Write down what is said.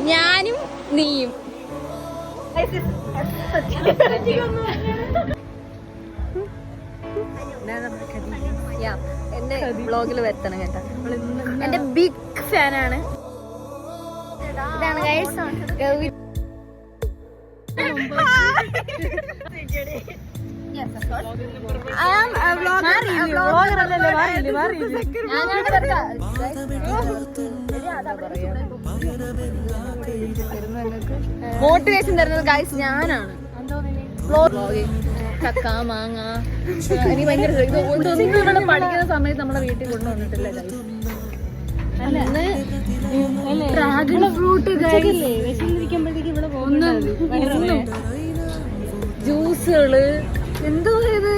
ഞാനും നീയും. എന്റെ ബ്ലോഗിൽ വരുത്തണം കേട്ടോ. എന്റെ ബിഗ് ഫാനാണ്. ഇതാണ് ഗൈസ്. മോട്ടിവേഷൻ തരുന്നത് ഗൈസ് ഞാനാണ്. ചക്ക മാങ്ങ എനിക്ക് ഭയങ്കര ഇതൊന്നും ഇവിടെ പഠിക്കുന്ന സമയത്ത് നമ്മുടെ വീട്ടിൽ കൊണ്ടുവന്നിട്ടില്ല ഗൈസ്. ഡ്രാഗൺ ഫ്രൂട്ട് വിശന്നിരിക്കുമ്പോഴത്തേക്ക് ഇവിടെ പോകുന്നു. ജ്യൂസുകള് എന്തോ ഇത്